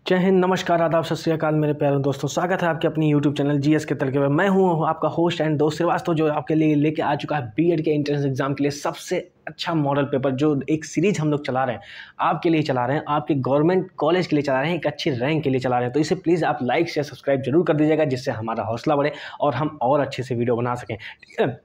जय हिंद, नमस्कार, आदाब, सत श्री अकाल मेरे प्यारे दोस्तों। स्वागत है आपके अपनी यूट्यूब चैनल जीएस के तरीके पर। मैं हूं आपका होस्ट एंड दोस्त श्रीवास्तव, जो आपके लिए लेके आ चुका है बीएड के एंट्रेंस एग्जाम के लिए सबसे अच्छा मॉडल पेपर। जो एक सीरीज हम लोग चला रहे हैं, आपके लिए चला रहे हैं, आपके गवर्नमेंट कॉलेज के लिए चला रहे हैं, एक अच्छी रैंक के लिए चला रहे हैं। तो इसे प्लीज़ आप लाइक शेयर सब्सक्राइब जरूर कर दीजिएगा, जिससे हमारा हौसला बढ़े और हम और अच्छे से वीडियो बना सकें। ठीक है,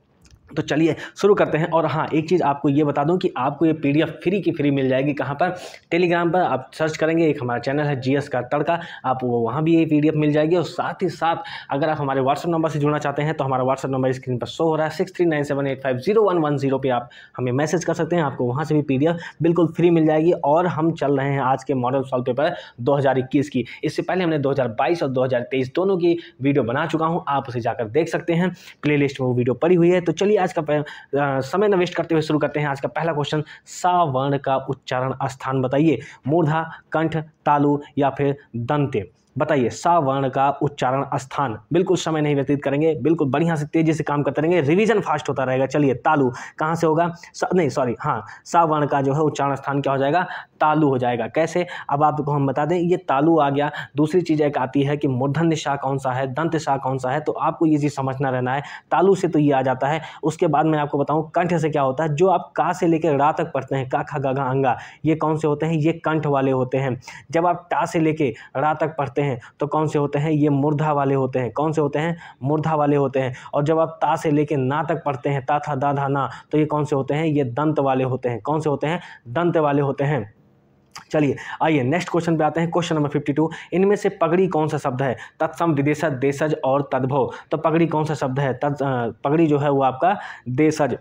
तो चलिए शुरू करते हैं। और हाँ, एक चीज़ आपको ये बता दूं कि आपको ये पीडीएफ फ्री की फ्री मिल जाएगी। कहाँ पर? टेलीग्राम पर आप सर्च करेंगे, एक हमारा चैनल है जीएस का तड़का, आप वहाँ भी ये पीडीएफ मिल जाएगी। और साथ ही साथ अगर आप हमारे व्हाट्सअप नंबर से जुड़ना चाहते हैं तो हमारा व्हाट्सअप नंबर स्क्रीन पर शो हो रहा है, 6397850110 पे आप हमें मैसेज कर सकते हैं। आपको वहाँ से भी पीडीएफ बिल्कुल फ्री मिल जाएगी। और हम चल रहे हैं आज के मॉडल सॉल्व पेपर 2021 की। इससे पहले हमने 2022 और 2023 दोनों की वीडियो बना चुका हूँ, आप उसे जाकर देख सकते हैं, प्लेलिस्ट में वो वीडियो पड़ी हुई है। तो चलिए आज का समय न वेस्ट करते हुए शुरू करते हैं। आज का पहला क्वेश्चन, सा वर्ण का उच्चारण स्थान बताइए। मूर्धा, कंठ, तालु या फिर दंत्य। बताइए सा वर्ण का उच्चारण स्थान। बिल्कुल समय नहीं व्यतीत करेंगे, बिल्कुल बढ़िया से तेजी से काम करते रहेंगे, रिवीजन फास्ट होता रहेगा। चलिए, तालु कहाँ से होगा? सा वर्ण का जो है उच्चारण स्थान क्या हो जाएगा? तालु हो जाएगा। कैसे? अब आपको हम बता दें, ये तालु आ गया। दूसरी चीज़ एक आती है कि मूर्धन्य सा कौन सा है, दंत सा कौन सा है, तो आपको ये चीज़ समझना रहना है। तालु से तो ये आ जाता है। उसके बाद मैं आपको बताऊं कंठ से क्या होता है। जो आप का से लेकर रा तक पढ़ते हैं, का, खा, गा, घा, अंगा, ये कौन से होते हैं? ये कंठ वाले होते हैं। जब आप टा से लेके रा तक पढ़ते हैं तो कौन से होते हैं? ये मूर्धा वाले होते हैं। कौन से होते हैं? मूर्धा वाले होते हैं। और जब आप ता से लेके ना तक पढ़ते हैं, ता, था, दा, धा, ना, तो ये कौन से होते हैं? ये दंत वाले होते हैं। कौन से होते हैं? दंत वाले होते हैं। चलिए आइए नेक्स्ट क्वेश्चन पे आते हैं। क्वेश्चन नंबर 52, इनमें से पगड़ी कौन सा शब्द है? तत्सम, विदेशज, देशज और तद्भव। तो पगड़ी कौन सा शब्द है? पगड़ी जो है वो आपका देशज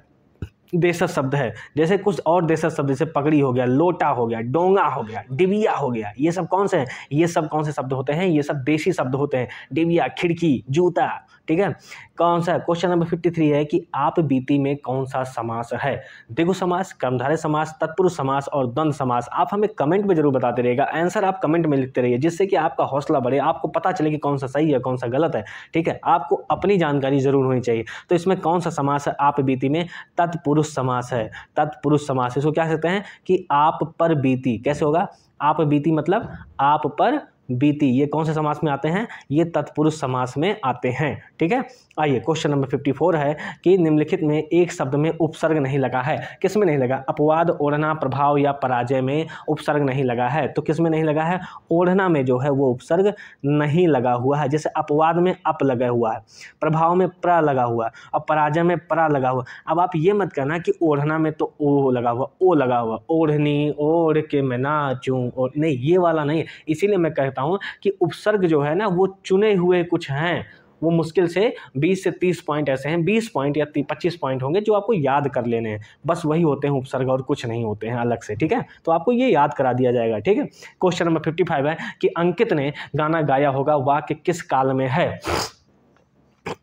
शब्द है। जैसे कुछ और देशज शब्द, जैसे पगड़ी हो गया, लोटा हो गया, डोंगा हो गया, डिबिया हो गया, ये सब कौन से हैं? ये सब कौन से शब्द होते हैं? ये सब देशी शब्द होते हैं। डिबिया, खिड़की, जूता। ठीक है, कौन सा? क्वेश्चन नंबर 53 है कि आप बीती में कौन सा समास है? द्विगु समास, कर्मधारय समास, तत्पुरुष समास और द्वंद्व समास। आप हमें कमेंट में जरूर बताते रहिएगा, आंसर आप कमेंट में लिखते रहिए, जिससे कि आपका हौसला बढ़े, आपको पता चले कि कौन सा सही है कौन सा गलत है। ठीक है, आपको अपनी जानकारी जरूर होनी चाहिए। तो इसमें कौन सा समास है आप बीती में? तत्पुरुष समास है। तत्पुरुष समास, इसको क्या कहते हैं कि आप पर बीती। कैसे होगा? आप बीती मतलब आप पर बीती। ये कौन से समास में आते हैं? ये तत्पुरुष समास में आते हैं। ठीक है, आइए क्वेश्चन नंबर 54 है कि निम्नलिखित में एक शब्द में उपसर्ग नहीं लगा है। किस में नहीं लगा? अपवाद, ओढ़ना, प्रभाव या पराजय में उपसर्ग नहीं लगा है। तो किस में नहीं लगा है? ओढ़ना में जो है वो उपसर्ग नहीं लगा हुआ है। जैसे अपवाद में अप लगा हुआ है, प्रभाव में प्र लगा हुआ है और पराजय में प्रा लगा हुआ। अब आप ये मत कहना कि ओढ़ना में तो ओ लगा हुआ, ओ लगा हुआ, ओढ़नी, ओढ़ के मैं नाचूं, और नहीं, ये वाला नहीं। इसीलिए मैं कहता हूं कि उपसर्ग जो है ना वो चुने हुए कुछ हैं। वो मुश्किल से 20 से 30 पॉइंट ऐसे हैं, 20 पॉइंट या 25 पॉइंट होंगे जो आपको याद कर लेने हैं। बस वही होते हैं उपसर्ग, और कुछ नहीं होते हैं अलग से। ठीक है, तो आपको ये याद करा दिया जाएगा। ठीक है, क्वेश्चन नंबर 55 है कि अंकित ने गाना गाया होगा, वाक्य किस काल में है?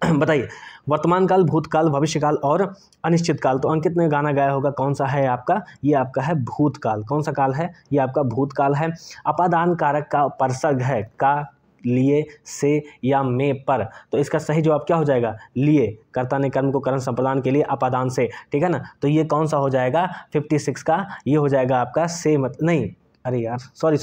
बताइए, वर्तमान काल, भूतकाल, भविष्यकाल और अनिश्चित काल। तो अंकित ने गाना गाया होगा, कौन सा है आपका? ये आपका है भूतकाल। कौन सा काल है? ये आपका भूतकाल है। अपादान कारक का परसर्ग है का, लिए, से या में पर। तो इसका सही जवाब क्या हो जाएगा? लिए। कर्ता ने कर्म को करण संप्रदान के लिए अपादान से। ठीक है ना, तो ये कौन सा हो जाएगा? 56 का ये हो जाएगा आपका से, मत नहीं, अरे यार सॉरी,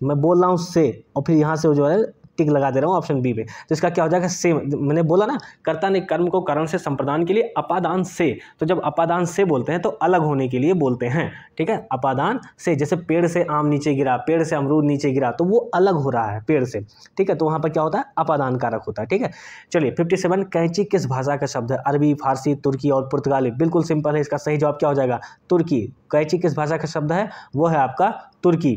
मैं बोल रहा हूँ से, और फिर यहाँ से जो है टिक लगा दे रहा हूँ ऑप्शन बी पे। तो इसका क्या हो जाएगा? से। मैंने बोला ना, कर्ता ने कर्म को करण से संप्रदान के लिए अपादान से। तो जब अपादान से बोलते हैं तो अलग होने के लिए बोलते हैं। ठीक है, अपादान से। जैसे पेड़ से आम नीचे गिरा, पेड़ से अमरूद नीचे गिरा, तो वो अलग हो रहा है पेड़ से। ठीक है, तो वहाँ पर क्या होता है? अपादान कारक होता है। ठीक है, चलिए 57, कैंची किस भाषा का शब्द है? अरबी, फारसी, तुर्की और पुर्तगाली। बिल्कुल सिंपल है, इसका सही जवाब क्या हो जाएगा? तुर्की। कैंची किस भाषा का शब्द है? वो है आपका तुर्की।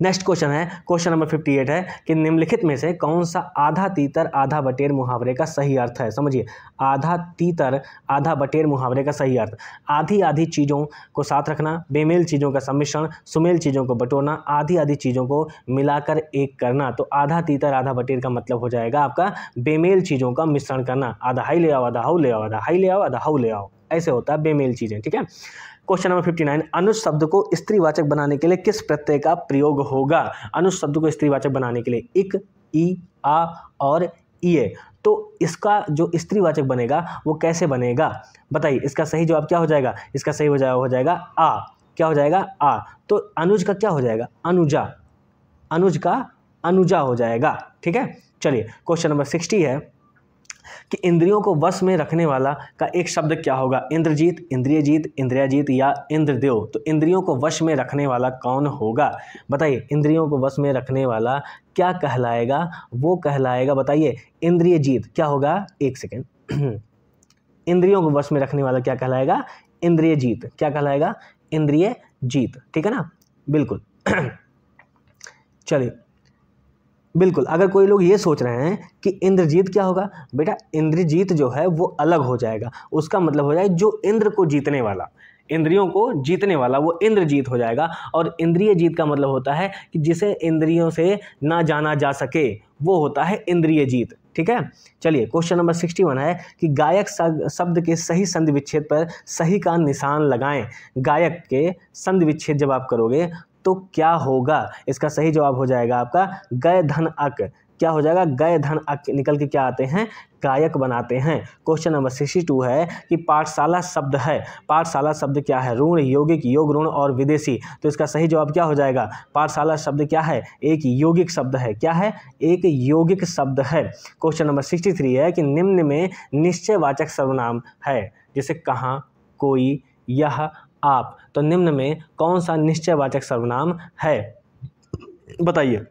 नेक्स्ट क्वेश्चन है, क्वेश्चन नंबर 58 है कि निम्नलिखित में से कौन सा आधा तीतर आधा बटेर मुहावरे का सही अर्थ है? समझिए, आधा तीतर आधा बटेर मुहावरे का सही अर्थ। आधी आधी चीज़ों को साथ रखना, बेमेल चीज़ों का सम्मिश्रण, सुमेल चीज़ों को बटोरना, आधी आधी चीज़ों को मिलाकर एक करना। तो आधा तीतर आधा बटेर का मतलब हो जाएगा आपका बेमेल चीज़ों का मिश्रण करना। आधा हाई ले आओ, आधा हाउ ले आओ, आधा हाई ले आओ, आधा हाउ ले आओ, ऐसे होता है बेमेल चीज़ें। ठीक है, क्वेश्चन नंबर 59, अनुज शब्द को स्त्रीवाचक बनाने के लिए किस प्रत्यय का प्रयोग होगा? अनुज शब्द को स्त्रीवाचक बनाने के लिए इक, ई, आ और इये। तो इसका जो स्त्रीवाचक बनेगा वो कैसे बनेगा? बताइए, इसका सही जवाब क्या हो जाएगा? इसका सही हो जाएगा आ। क्या हो जाएगा? आ। तो अनुज का क्या हो जाएगा? अनुजा। अनुज का अनुजा हो जाएगा। ठीक है, चलिए क्वेश्चन नंबर 60 है कि इंद्रियों को वश में रखने वाला का एक शब्द क्या होगा? इंद्रजीत, इंद्रियजीत, इंद्रियाजीत या इंद्रदेव। तो इंद्रियों को वश में रखने वाला कौन होगा? बताइए, इंद्रियों को वश में रखने वाला क्या कहलाएगा? वो कहलाएगा, बताइए, इंद्रियजीत। क्या होगा? एक सेकेंड। इंद्रियों को वश में रखने वाला क्या कहलाएगा? इंद्रियजीत। क्या कहलाएगा? इंद्रियजीत। ठीक है ना, बिल्कुल। चलिए, बिल्कुल, अगर कोई लोग ये सोच रहे हैं कि इंद्रजीत क्या होगा, बेटा इंद्रजीत जो है वो अलग हो जाएगा। उसका मतलब हो जाए जो इंद्र को जीतने वाला, इंद्रियों को जीतने वाला, वो इंद्रजीत हो जाएगा। और इंद्रिय जीत का मतलब होता है कि जिसे इंद्रियों से ना जाना जा सके, वो होता है इंद्रिय जीत। ठीक है, चलिए क्वेश्चन नंबर 61 है कि गायक शब्द के सही संधि विच्छेद पर सही का निशान लगाएं। गायक के संधि विच्छेद जब आप करोगे तो क्या होगा? इसका सही जवाब हो जाएगा आपका गय धन अक। क्या हो जाएगा? गय धन अक निकल के क्या आते हैं? गायक बनाते हैं। क्वेश्चन नंबर 62 है कि पाठशाला शब्द है, पाठशाला शब्द क्या है? ऋण, यौगिक, योग ऋण और विदेशी। तो इसका सही जवाब क्या हो जाएगा? पाठशाला शब्द क्या है? एक यौगिक शब्द है। क्या है? एक यौगिक शब्द है। क्वेश्चन नंबर 63 है कि निम्न में निश्चयवाचक सर्वनाम है, जैसे कहाँ, कोई, यह, आप। तो निम्न में कौन सा निश्चयवाचक सर्वनाम है? बताइए,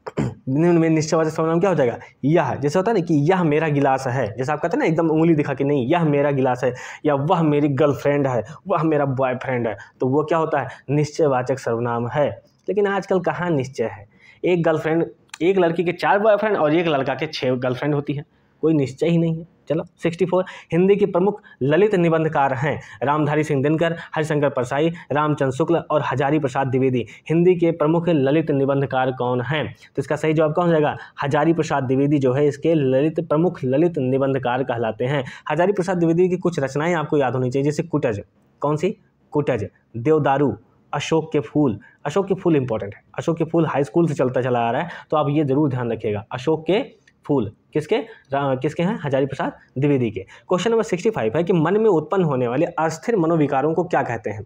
निम्न में निश्चयवाचक सर्वनाम क्या हो जाएगा? यह। जैसे होता है ना कि यह मेरा गिलास है, जैसे आप कहते हैं ना एकदम उंगली दिखा के, नहीं, यह मेरा गिलास है, या वह मेरी गर्लफ्रेंड है, वह मेरा बॉयफ्रेंड है, तो वो क्या होता है? निश्चयवाचक सर्वनाम है। लेकिन आजकल कहाँ निश्चय है? एक गर्लफ्रेंड, एक लड़की के 4 बॉयफ्रेंड और एक लड़का के 6 गर्लफ्रेंड होती है, कोई निश्चय ही नहीं है। चलो 64, हिंदी के प्रमुख ललित निबंधकार हैं रामधारी सिंह दिनकर, हरिशंकर परसाई, रामचंद्र शुक्ल और हजारी प्रसाद द्विवेदी। हिंदी के प्रमुख ललित निबंधकार कौन हैं? तो इसका सही जवाब कौन हो जाएगा? हजारी प्रसाद द्विवेदी जो है इसके प्रमुख ललित निबंधकार कहलाते हैं। हजारी प्रसाद द्विवेदी की कुछ रचनाएं आपको याद होनी चाहिए, जैसे कुटज। कौन सी? कुटज, देवदारू, अशोक के फूल। अशोक के फूल इंपॉर्टेंट है, अशोक के फूल हाई स्कूल से चलता चला आ रहा है, तो आप ये जरूर ध्यान रखिएगा। अशोक के फूल किसके? किसके हैं? हजारी प्रसाद द्विवेदी के। क्वेश्चन नंबर 65 है कि मन में उत्पन्न होने वाले अस्थिर मनोविकारों को क्या कहते हैं?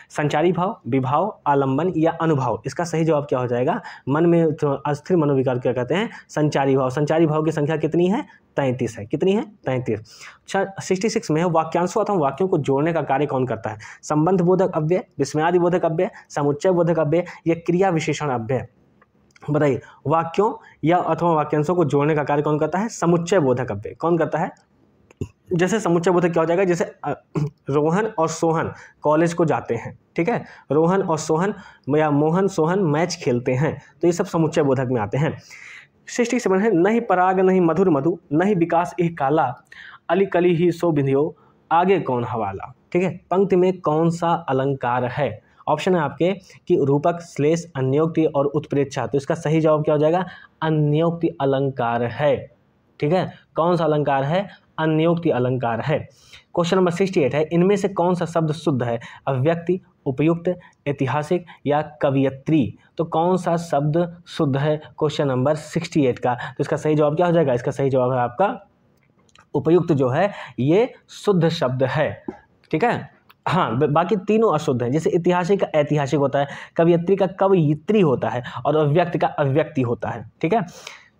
संचारी भाव, विभाव, आलंबन या अनुभाव। इसका सही जवाब क्या हो जाएगा? मन में अस्थिर मनोविकार क्या कहते हैं? संचारी भाव। संचारी भाव की संख्या कितनी है? 33 है। कितनी है? 33। 66 में है वाक्यांशों अथवा वाक्यों को जोड़ने का कार्य कौन करता है? संबंध बोधक अव्यय, विस्मयादि बोधक अव्यय, समुच्चय बोधक अव्यय या क्रिया विशेषण अव्यय। बताइए, वाक्यों या अथवा वाक्यांशों को जोड़ने का कार्य कौन करता है? समुच्चय बोधक अव्यय। कौन करता है? जैसे समुच्चय बोधक क्या हो जाएगा? जैसे रोहन और सोहन कॉलेज को जाते हैं, ठीक है, रोहन और सोहन या मोहन सोहन मैच खेलते हैं, तो ये सब समुच्चय बोधक में आते हैं। 67 है नहीं पराग नहीं मधुर मधु नहीं विकास एक काला अली कली ही सो बिंधियो आगे कौन हवाला। ठीक है, पंक्ति में कौन सा अलंकार है? ऑप्शन है आपके कि रूपक, श्लेष, अन्योक्ति और उत्प्रेक्षा। तो इसका सही जवाब क्या हो जाएगा? अन्योक्ति अलंकार है। ठीक है, कौन सा अलंकार है? अन्योक्ति अलंकार है। क्वेश्चन नंबर 68 है इनमें से कौन सा शब्द शुद्ध है? अव्यक्ति, उपयुक्त, ऐतिहासिक या कवियत्री। तो कौन सा शब्द शुद्ध है क्वेश्चन नंबर 68 का? तो इसका सही जवाब क्या हो जाएगा? इसका सही जवाब है आपका उपयुक्त जो है ये शुद्ध शब्द है। ठीक है, हाँ, बाकी तीनों अशुद्ध हैं। जैसे ऐतिहासिक का ऐतिहासिक होता है, कवियत्री का कवयित्री होता है और अव्यक्ति का अव्यक्ति होता है। ठीक है,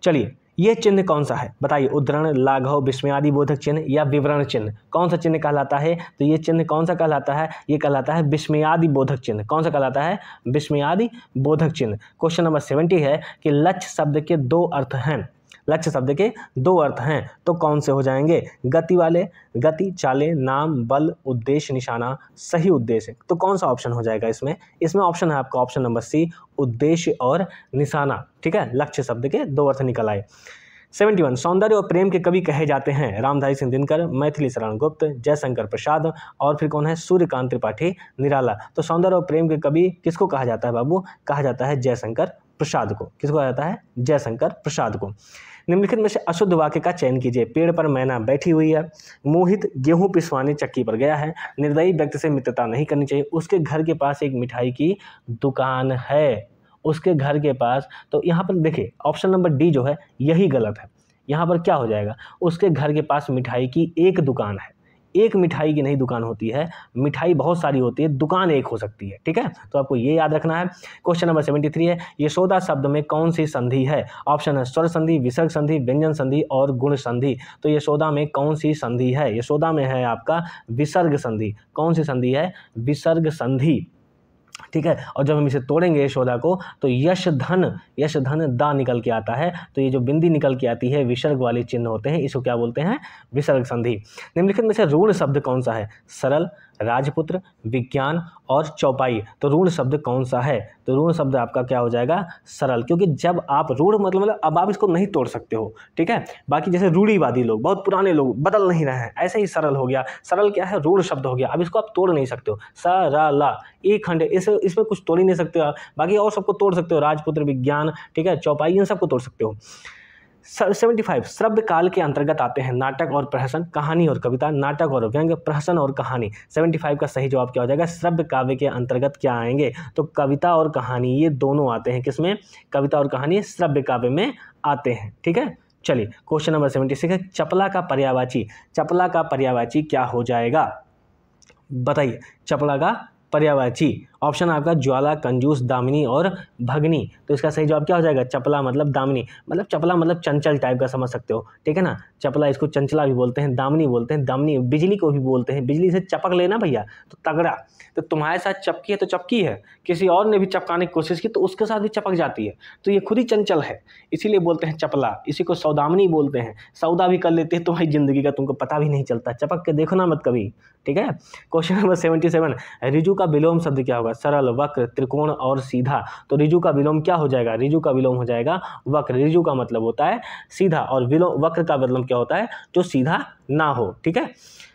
चलिए ये चिन्ह कौन सा है? बताइए, उद्धरण, लाघव, विस्मयादि बोधक चिन्ह या विवरण चिन्ह। कौन सा चिन्ह कहलाता है? तो ये चिन्ह कौन सा कहलाता है? ये कहलाता है विस्मयादि बोधक चिन्ह। कौन सा कहलाता है? विस्मयादि बोधक चिन्ह। क्वेश्चन नंबर 70 है कि लक्ष्य शब्द के 2 अर्थ हैं। लक्ष्य शब्द के 2 अर्थ हैं, तो कौन से हो जाएंगे? गति वाले, गति, चाले, नाम, बल, उद्देश्य, निशाना, सही उद्देश्य। तो कौन सा ऑप्शन हो जाएगा इसमें? इसमें ऑप्शन है आपका ऑप्शन नंबर सी, उद्देश्य और निशाना। ठीक है, लक्ष्य शब्द के 2 अर्थ निकल आए। 71 सौंदर्य और प्रेम के कवि कहे जाते हैं रामधारी सिंह दिनकर, मैथिली शरण गुप्त, जयशंकर प्रसाद और फिर कौन है? सूर्यकांत त्रिपाठी निराला। तो सौंदर्य और प्रेम के कवि किसको कहा जाता है बाबू? कहा जाता है जयशंकर प्रसाद को। किसको कहा जाता है? जयशंकर प्रसाद को। निम्नलिखित में से अशुद्ध वाक्य का चयन कीजिए। पेड़ पर मैना बैठी हुई है, मोहित गेहूं पिसवाने चक्की पर गया है, निर्दयी व्यक्ति से मित्रता नहीं करनी चाहिए, उसके घर के पास एक मिठाई की दुकान है, उसके घर के पास। तो यहाँ पर देखिए ऑप्शन नंबर डी जो है यही गलत है। यहाँ पर क्या हो जाएगा? उसके घर के पास मिठाई की एक दुकान है, एक मिठाई की नहीं दुकान होती है, मिठाई बहुत सारी होती है, दुकान एक हो सकती है। ठीक है, तो आपको ये याद रखना है। क्वेश्चन नंबर 73 है, यशोदा शब्द में कौन सी संधि है? ऑप्शन है स्वर संधि, विसर्ग संधि, व्यंजन संधि और गुण संधि। तो यशोदा में कौन सी संधि है? यशोदा में है आपका विसर्ग संधि। कौन सी संधि है? विसर्ग संधि। ठीक है, और जब हम इसे तोड़ेंगे यशोदा को तो यश धन दा निकल के आता है। तो ये जो बिंदी निकल के आती है विसर्ग वाले चिन्ह होते हैं, इसको क्या बोलते हैं? विसर्ग संधि। निम्नलिखित में से ऋण शब्द कौन सा है? सरल, राजपुत्र, विज्ञान और चौपाई। तो ऋण शब्द कौन सा है? तो ऋण शब्द आपका क्या हो जाएगा? सरल, क्योंकि जब आप ऋण मतलब अब आप इसको नहीं तोड़ सकते हो। ठीक है, बाकी जैसे रूढ़िवादी लोग, बहुत पुराने लोग बदल नहीं रहे हैं, ऐसे ही सरल हो गया। सरल क्या है? ऋण शब्द हो गया। अब इसको आप तोड़ नहीं सकते हो। सरला एक खंड, इसमें कुछ तोड़ ही नहीं सकते हो आप। बाकी और सबको तोड़ सकते हो, राजपुत्र, विज्ञान, ठीक है, चौपाई, इन सबको तोड़ सकते हो। 75 श्रव्य काल के अंतर्गत आते हैं नाटक और प्रहसन, कहानी और कविता, नाटक और व्यंग्य, प्रहसन और कहानी। 75 का सही जवाब क्या हो जाएगा? श्रव्य काव्य के अंतर्गत क्या आएंगे? तो कविता और कहानी, ये दोनों आते हैं। किसमें? कविता और कहानी श्रव्य काव्य में आते हैं। ठीक है, चलिए क्वेश्चन नंबर 76 है, चपला का पर्यायवाची, चपला का पर्यायवाची क्या हो जाएगा? बताइए, चपला का पर्यायवाची। ऑप्शन आपका ज्वाला, कंजूस, दामिनी और भगनी। तो इसका सही जवाब क्या हो जाएगा? चपला मतलब दामिनी, मतलब चपला मतलब चंचल टाइप का, समझ सकते हो। ठीक है ना, चपला इसको चंचला भी बोलते हैं, दामिनी बोलते हैं, दामिनी बिजली को भी बोलते हैं। बिजली से चपक लेना भैया तो तगड़ा। तो तुम्हारे साथ चपकी है तो चपकी है, किसी और ने भी चपकाने की कोशिश की तो उसके साथ भी चपक जाती है। तो ये खुद ही चंचल है, इसीलिए बोलते हैं चपला। इसी को सौदामिनी बोलते हैं। सौदा भी कर लेते हैं तुम्हारी जिंदगी का, तुमको पता भी नहीं चलता। चपक के देखो ना मत कभी। ठीक है, क्वेश्चन नंबर 77, रिजु का विलोम शब्द क्या होगा? सरल, वक्र, त्रिकोण और सीधा। तो रिजु का विलोम क्या हो जाएगा? रिजु का विलोम हो जाएगा वक्र। रिजु का मतलब होता है सीधा और विलोम वक्र का मतलब क्या होता है? जो सीधा ना हो। ठीक है,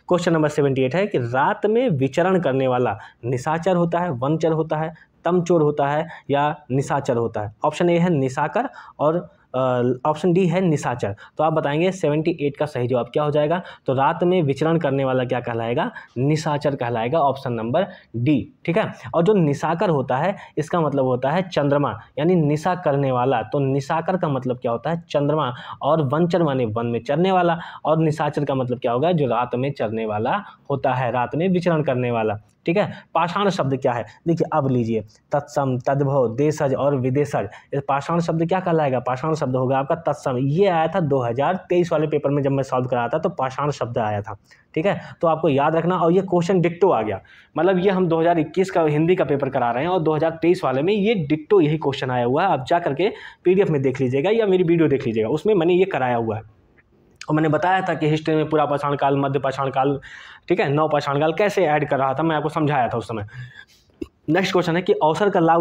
क्वेश्चन नंबर 78 है कि रात में विचरण करने वाला निशाचर होता है, वनचर होता है, तमचोर होता है या निशाचर होता है? ऑप्शन ए है निशाकर और ऑप्शन डी है निशाचर। तो आप बताएंगे 78 का सही जवाब क्या हो जाएगा? तो रात में विचरण करने वाला क्या कहलाएगा? निशाचर कहलाएगा, ऑप्शन नंबर डी। ठीक है, और जो निशाकर होता है इसका मतलब होता है चंद्रमा, यानी निशा करने वाला। तो निशाकर का मतलब क्या होता है? चंद्रमा। और वनचर माने वन में चरने वाला, और निशाचर का मतलब क्या होगा? जो रात में चरने वाला होता है, रात में विचरण करने वाला। ठीक है, पाषाण शब्द क्या है? देखिए अब लीजिए, तत्सम, तद्भव, देशज और विदेशज। इस पाषाण शब्द क्या कहलाएगा? पाषाण शब्द होगा आपका तत्सम। ये आया था 2023 वाले पेपर में, जब मैं सॉल्व कराया था तो पाषाण शब्द आया था। ठीक है, तो आपको याद रखना। और ये क्वेश्चन डिक्टो आ गया, मतलब ये हम 2021 का हिंदी का पेपर करा रहे हैं और 2023 वाले में ये डिक्टो यही क्वेश्चन आया हुआ है। आप जा करके PDF में देख लीजिएगा या मेरी वीडियो देख लीजिएगा, उसमें मैंने ये कराया हुआ है। और मैंने बताया था कि हिस्ट्री में पूरा पाषाण काल, मध्य पाषाण काल, ठीक है, नव पाषाण काल कैसे ऐड कर रहा था, मैं आपको समझाया था उस समय। नेक्स्ट क्वेश्चन है कि अवसर का लाभ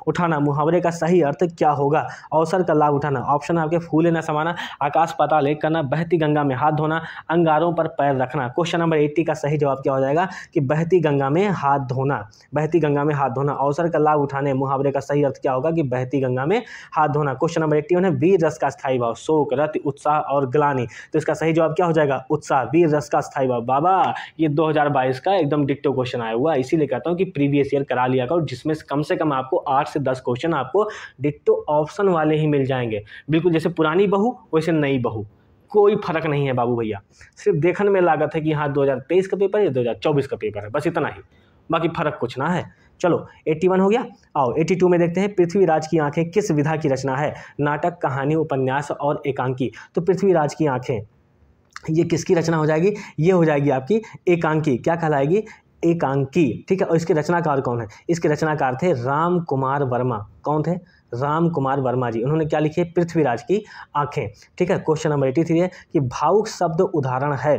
उठाना मुहावरे का सही अर्थ क्या होगा? अवसर का लाभ उठाना, ऑप्शन आपके फूले न समाना, आकाश पाताल एक करना, बहती गंगा में हाथ धोना, अंगारों पर पैर रखना। क्वेश्चन नंबर 80 का सही जवाब क्या हो जाएगा? कि बहती गंगा में हाथ धोना, बहती गंगा में हाथ धोना। अवसर का लाभ उठाने मुहावरे का सही अर्थ क्या होगा? कि बहती गंगा में हाथ धोना। क्वेश्चन नंबर 81 है वीर रस का स्थायी भाव, शोक, रति, उत्साह और ग्लानि। तो इसका सही जवाब क्या हो जाएगा? उत्साह, वीर रस का स्थायी भाव। बाबा ये 2022 का एकदम डिक्टो क्वेश्चन आया हुआ है, इसीलिए कहता हूँ कि प्रीवियस ईयर करा लिया करो, जिसमें कम से कम आपको 8 से 10 क्वेश्चन आपको डिक्टो ऑप्शन वाले ही मिल जाएंगे। बिल्कुल जैसे पुरानी बहू वैसे नई बहू, कोई फर्क नहीं है बाबू भैया। सिर्फ देखने में लागत है कि हाँ 2023 का पेपर है, 2024 का पेपर है, बस इतना ही, बाकी फर्क कुछ ना है। चलो 81 हो गया। आओ 82 में देखते हैं, पृथ्वीराज की आंखें किस विधा की रचना है? नाटक, कहानी, उपन्यास और एकांकी। तो पृथ्वीराज की आंखें ये किसकी रचना हो जाएगी? ये हो जाएगी आपकी एकांकी। क्या कहलाएगी? एकांकी। ठीक है, और इसके रचनाकार कौन है? इसके रचनाकार थे राम कुमार वर्मा। कौन थे? राम कुमार वर्मा जी। उन्होंने क्या लिखी है? पृथ्वीराज की आंखें। ठीक है, क्वेश्चन नंबर 83 है कि भावुक शब्द उदाहरण है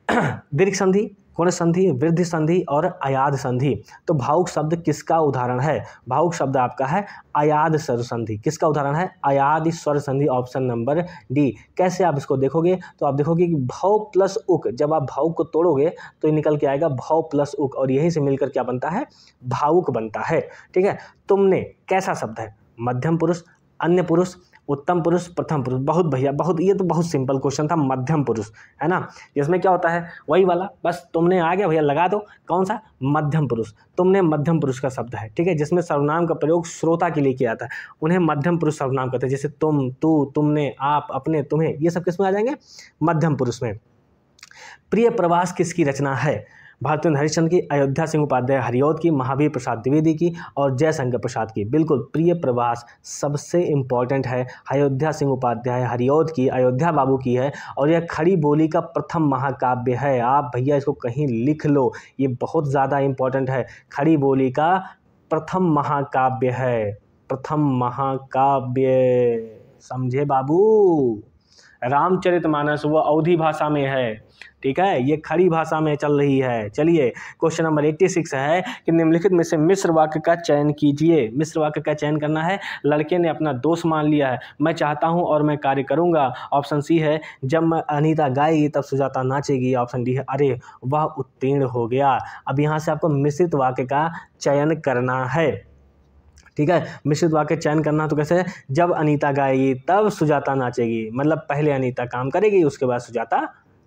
दीर्घ संधि, गुण संधि, वृद्धि संधि और अयाद संधि। तो भावुक शब्द किसका उदाहरण है? भावुक शब्द आपका है अयाद स्वर संधि। किसका उदाहरण है? अयाद स्वर संधि, ऑप्शन नंबर डी। कैसे आप इसको देखोगे? तो आप देखोगे कि भाव प्लस उक, जब आप भावुक को तोड़ोगे तो निकल के आएगा भाव प्लस उक, और यही से मिलकर क्या बनता है? भावुक बनता है। ठीक है, तुमने कैसा शब्द है? मध्यम पुरुष, अन्य पुरुष, उत्तम पुरुष, प्रथम पुरुष। बहुत भैया बहुत, ये तो बहुत सिंपल क्वेश्चन था। मध्यम पुरुष है ना, जिसमें क्या होता है वही वाला, बस तुमने आ गया भैया, लगा दो। कौन सा? मध्यम पुरुष। तुमने मध्यम पुरुष का शब्द है। ठीक है, जिसमें सर्वनाम का प्रयोग श्रोता के लिए किया जाता है, उन्हें मध्यम पुरुष सर्वनाम कहते हैं। जैसे तुम, तू, तुमने, आप, अपने, तुम्हें, ये सब किसमें आ जाएंगे? मध्यम पुरुष में। प्रिय प्रवास किसकी रचना है? भारतेंद्र हरिश्चंद्र की, अयोध्या सिंह उपाध्याय हरिऔध की, महावीर प्रसाद द्विवेदी की और जयशंकर प्रसाद की। बिल्कुल, प्रिय प्रवास सबसे इम्पॉर्टेंट है, अयोध्या सिंह उपाध्याय हरिऔध की, अयोध्या बाबू की है और यह खड़ी बोली का प्रथम महाकाव्य है। आप भैया इसको कहीं लिख लो, ये बहुत ज़्यादा इम्पॉर्टेंट है। खड़ी बोली का प्रथम महाकाव्य है, प्रथम महाकाव्य, समझे बाबू। रामचरितमानस वो अवधी भाषा में है, ठीक है, ये खड़ी भाषा में चल रही है। चलिए, क्वेश्चन नंबर 86 है कि निम्नलिखित में से मिश्र वाक्य का चयन कीजिए। मिश्र वाक्य का चयन करना है। लड़के ने अपना दोष मान लिया है, मैं चाहता हूं और मैं कार्य करूंगा। ऑप्शन सी है, जब अनीता गाएगी तब सुजाता नाचेगी। ऑप्शन डी है, अरे वह उत्तीर्ण हो गया। अब यहाँ से आपको मिश्रित वाक्य का चयन करना है, ठीक है। मिश्रित वाक्य चयन करना तो कैसे है, जब अनीता गाएगी तब सुजाता नाचेगी, मतलब पहले अनीता काम करेगी उसके बाद सुजाता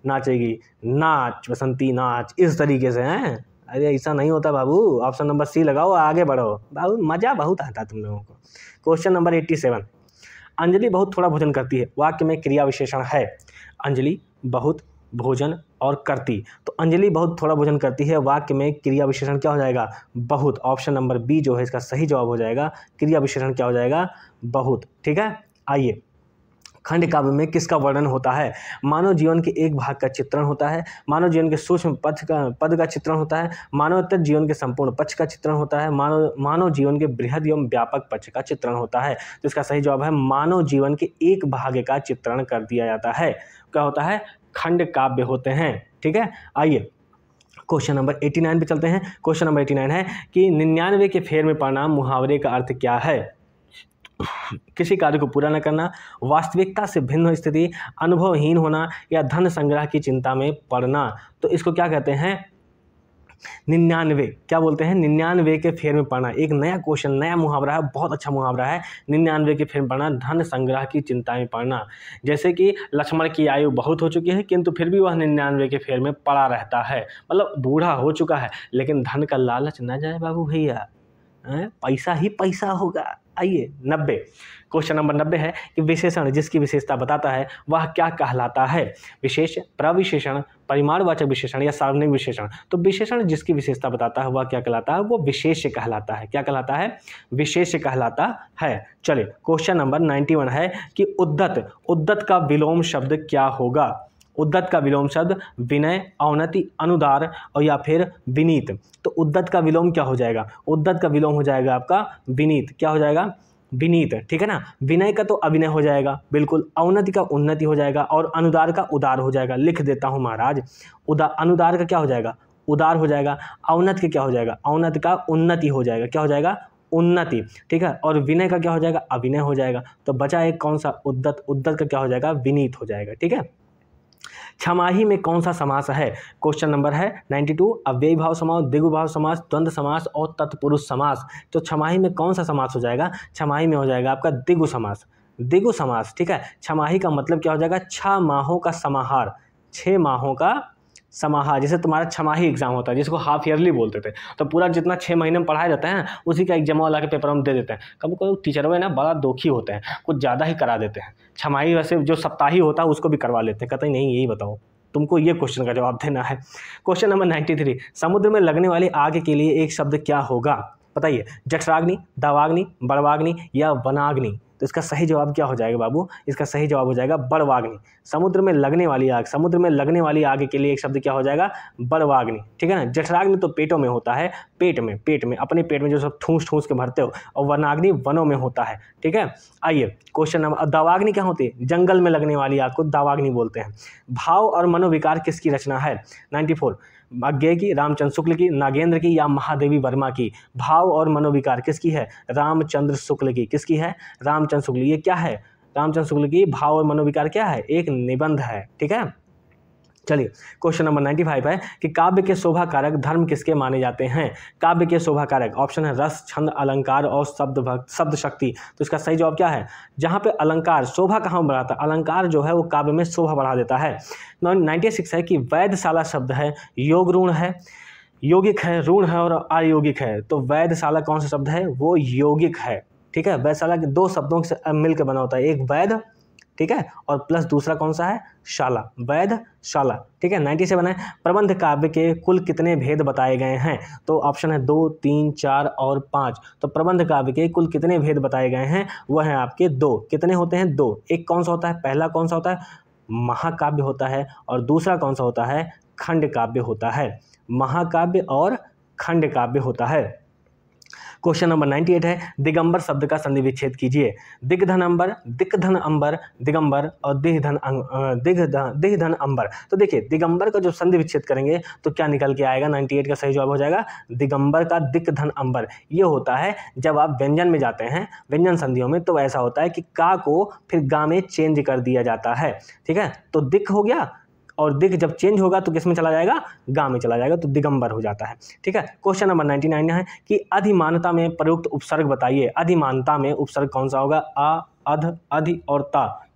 नाचेगी। नाच बसंती नाच, इस तरीके से हैं। अरे ऐसा नहीं होता बाबू। ऑप्शन नंबर सी लगाओ, आगे बढ़ो बाबू, मज़ा बहुत आता तुम लोगों को। क्वेश्चन नंबर 87, अंजलि बहुत थोड़ा भोजन करती है, वाक्य में क्रिया विशेषण है। अंजलि बहुत भोजन और करती, तो अंजलि बहुत थोड़ा भोजन करती है, वाक्य में क्रिया विशेषण क्या हो जाएगा? बहुत। ऑप्शन नंबर बी जो है इसका सही जवाब हो जाएगा। क्रिया विशेषण क्या हो जाएगा? बहुत, ठीक है। आइए, खंड काव्य में किसका वर्णन होता है? मानव जीवन के एक भाग का चित्रण होता है, मानव जीवन के सूक्ष्म पद का चित्रण होता है, मानवोत्तर जीवन के संपूर्ण पक्ष का चित्रण होता है, मानव जीवन के बृहद एवं व्यापक पक्ष का चित्रण होता है। तो इसका सही जवाब है मानव जीवन के एक भाग का चित्रण कर दिया जाता है। क्या होता है? खंड काव्य होते हैं, ठीक है। आइए क्वेश्चन नंबर 89 पे चलते हैं। क्वेश्चन नंबर 89 है कि 99 के फेर में पड़ना मुहावरे का अर्थ क्या है? किसी कार्य को पूरा न करना, वास्तविकता से भिन्न स्थिति, अनुभवहीन होना या धन संग्रह की चिंता में पड़ना। तो इसको क्या कहते हैं? 99, क्या बोलते हैं? 99 के फेर में पड़ना। एक नया क्वेश्चन, नया मुहावरा है, बहुत अच्छा मुहावरा है। 99 के फेर में पड़ना, धन संग्रह की चिंता में पड़ना। जैसे कि लक्ष्मण की आयु बहुत हो चुकी है किंतु फिर भी वह 99 के फेर में पड़ा रहता है, मतलब बूढ़ा हो चुका है लेकिन धन का लालच न जाए बाबू भैया, पैसा ही पैसा होगा। आइए 90, क्वेश्चन नंबर 90 है कि विशेषण जिसकी विशेषता बताता है वह क्या कहलाता है? विशेष, प्रविशेषण, परिमाणवाचक विशेषण या सार्वजनिक विशेषण। तो विशेषण जिसकी विशेषता बताता है वह क्या कहलाता है? वो विशेष्य कहलाता है। क्या कहलाता है? विशेष्य कहलाता है। चलिए क्वेश्चन नंबर 91 है कि उद्दत, उद्दत का विलोम शब्द क्या होगा? उद्दत का विलोम शब्द विनय, औन्नति, अनुदार और या फिर विनीत। तो उद्दत का विलोम क्या हो जाएगा? उद्दत का विलोम हो जाएगा आपका विनीत। क्या हो जाएगा? विनीत, ठीक है ना। विनय का तो अभिनय हो जाएगा, बिल्कुल। औन्नति का उन्नति हो जाएगा और अनुदार का उदार हो जाएगा। लिख देता हूँ महाराज, अनुदार का क्या हो जाएगा? उदार हो जाएगा। औन्नत का क्या हो जाएगा? औन्नत का उन्नति हो जाएगा। क्या हो जाएगा? उन्नति, ठीक है। और विनय का क्या हो जाएगा? अभिनय हो जाएगा। तो बचा एक कौन सा? उद्दत। उद्दत का क्या हो जाएगा? विनीत हो जाएगा, ठीक है। छमाही में कौन सा समास है? क्वेश्चन नंबर है 92, अव्ययी भाव समास, द्विगु भाव समास, द्वंद्व समास और तत्पुरुष समास। तो छमाही में कौन सा समास हो जाएगा? छमाही में हो जाएगा आपका द्विगु समास। द्विगु समास, ठीक है। छमाही का मतलब क्या हो जाएगा? 6 माहों का समाहार, 6 माहों का समाहार। जैसे तुम्हारा छमाही एग्जाम होता है जिसको हाफ ईयरली बोलते थे, तो पूरा जितना 6 महीने में पढ़ाया जाता है उसी का एग्जाम वाला के पेपर हम दे देते हैं। कभी कभी टीचर वे ना बड़ा दोखी होते हैं, कुछ ज़्यादा ही करा देते हैं। छमाही वैसे जो सप्ताही होता है उसको भी करवा लेते हैं, कहते हैं नहीं यही बताओ, तुमको ये क्वेश्चन का जवाब देना है। क्वेश्चन नंबर 93, समुद्र में लगने वाली आग के लिए एक शब्द क्या होगा? बताइए। जठराग्नि, दावाग्नि, बड़वाग्नि या वनाग्नि। तो इसका सही जवाब क्या हो जाएगा बाबू? इसका सही जवाब हो जाएगा बड़वाग्नि। समुद्र में लगने वाली आग, समुद्र में लगने वाली आग के लिए एक शब्द क्या हो जाएगा? बड़वाग्नि, ठीक है ना। जठराग्नि तो पेटों में होता है, पेट में अपने पेट में जो सब ठूस ठूस के भरते हो, और वनाग्नि वनों में होता है, ठीक है। आइए क्वेश्चन नंबर, दावाग्नि क्या होती है? जंगल में लगने वाली आग को दावाग्नि बोलते हैं। भाव और मनोविकार किसकी रचना है? 94, अज्ञेय की, रामचंद्र शुक्ल की, नागेंद्र की या महादेवी वर्मा की। भाव और मनोविकार किसकी है? रामचंद्र शुक्ल की। किसकी है? रामचंद्र शुक्ल। ये क्या है? रामचंद्र शुक्ल की भाव और मनोविकार क्या है? एक निबंध है, ठीक है। चलिए क्वेश्चन नंबर 95 है कि काव्य के शोभा कारक धर्म किसके माने जाते हैं? काव्य के शोभा कारक, ऑप्शन है रस, छंद, अलंकार और शब्द शक्ति। तो इसका सही जवाब क्या है? जहाँ पे अलंकार, शोभा कहाँ बढ़ाता है? अलंकार जो है वो काव्य में शोभा बढ़ा देता है। 96 है कि वैधशाला शब्द है, योग ऋण है, यौगिक है, ऋण है और अयौगिक है। तो वैधशाला कौन सा शब्द है? वो यौगिक है, ठीक है। वैधशाला के 2 शब्दों से मिलकर बना होता है, एक वैध ठीक है, और प्लस दूसरा कौन सा है, शाला, वैधशाला, ठीक है। 97 है, प्रबंध काव्य के कुल कितने भेद बताए गए हैं? तो ऑप्शन है 2, 3, 4 और 5। तो प्रबंध काव्य के कुल कितने भेद बताए गए हैं? वह है आपके 2। कितने होते हैं? 2। एक कौन सा होता है, पहला कौन सा होता है, महाकाव्य होता है, और दूसरा कौन सा होता है, खंड काव्य होता है। महाकाव्य और खंड काव्य होता है। क्वेश्चन नंबर 98 है, दिगंबर शब्द का संधि विच्छेद कीजिए। दिग्धन अंबर, दिग्धन अंबर, दिगंबर और दिग्धन अंबर। तो देखिए दिगंबर का जो संधि विच्छेद करेंगे तो क्या निकल के आएगा, 98 का सही जवाब हो जाएगा दिगंबर का दिग्धन अंबर। ये होता है जब आप व्यंजन में जाते हैं, व्यंजन संधियों में, तो ऐसा होता है कि का को फिर गा में चेंज कर दिया जाता है, ठीक है। तो दिक हो गया, और दिग जब चेंज होगा तो किस में चला जाएगा, गा में चला जाएगा, तो दिगंबर हो जाता है, ठीक है। क्वेश्चन नंबर 99 है कि अधिमानता में प्रयुक्त उपसर्ग बताइए। अधिमानता में उपसर्ग कौन सा होगा, आ, अध, अधि और ता।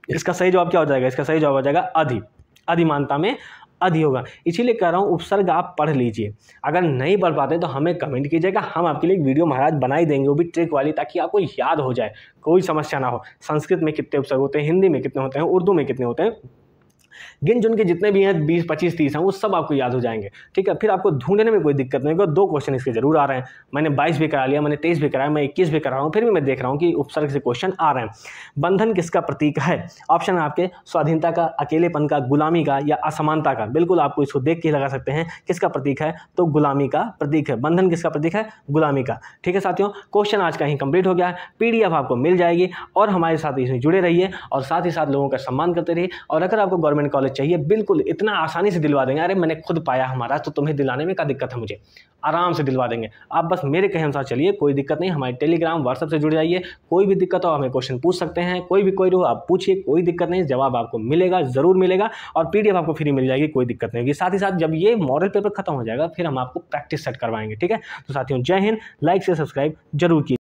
इसका सही जवाब क्या हो जाएगा, इसका सही जवाब हो जाएगा अधि। अधिमानता में अधि होगा, इसीलिए कह रहा हूँ उपसर्ग आप पढ़ लीजिए। अगर नहीं पढ़ पाते तो हमें कमेंट कीजिएगा, हम आपके लिए एक वीडियो महाराज बना ही देंगे, वो भी ट्रिक वाली, ताकि आपको याद हो जाए, कोई समस्या ना हो। संस्कृत में कितने उपसर्ग होते हैं, हिंदी में कितने होते हैं, उर्दू में कितने होते हैं, गिन चुन के जितने भी हैं 20, 25, 30 हैं, वो सब आपको याद हो जाएंगे, ठीक है। फिर आपको ढूंढने में कोई दिक्कत नहीं होगा। 2 क्वेश्चन इसके जरूर आ रहे हैं। मैंने 22 भी करा लिया, मैंने 23 भी कराया, मैं 21 भी करा रहा हूँ, फिर भी मैं देख रहा हूँ कि उपसर्ग से क्वेश्चन आ रहे हैं। बंधन किसका प्रतीक है? ऑप्शन है आपके स्वाधीनता का, अकेलेपन का, गुलामी का या असमानता का। बिल्कुल आपको इसको देख के लगा सकते हैं किसका प्रतीक है, तो गुलामी का प्रतीक है। बंधन किसका प्रतीक है, गुलामी का, ठीक है साथियों। क्वेश्चन आज का ही कंप्लीट हो गया है, PDF आपको मिल जाएगी, और हमारे साथ इसमें जुड़े रहिए, और साथ ही साथ लोगों का सम्मान करते रहिए। और अगर आपको गवर्नमेंट कॉलेज चाहिए, बिल्कुल इतना आसानी से दिलवा देंगे। अरे मैंने खुद पाया हमारा, तो तुम्हें दिलाने में क्या दिक्कत है, मुझे आराम से दिलवा देंगे। आप बस मेरे कहे अनुसार चलिए, कोई दिक्कत नहीं। हमारे टेलीग्राम, व्हाट्सएप से जुड़ जाइए। कोई भी दिक्कत हो हमें क्वेश्चन पूछ सकते हैं, कोई भी क्वेरी हो आप पूछिए, कोई दिक्कत नहीं, जवाब आपको मिलेगा, जरूर मिलेगा, और PDF आपको फ्री मिल जाएगी, कोई दिक्कत नहीं होगी। साथ ही साथ जब ये मॉडल पेपर खत्म हो जाएगा, फिर हम आपको प्रैक्टिस सेट करवाएंगे, ठीक है। तो साथियों जय हिंद, लाइक से सब्सक्राइब जरूर कीजिए।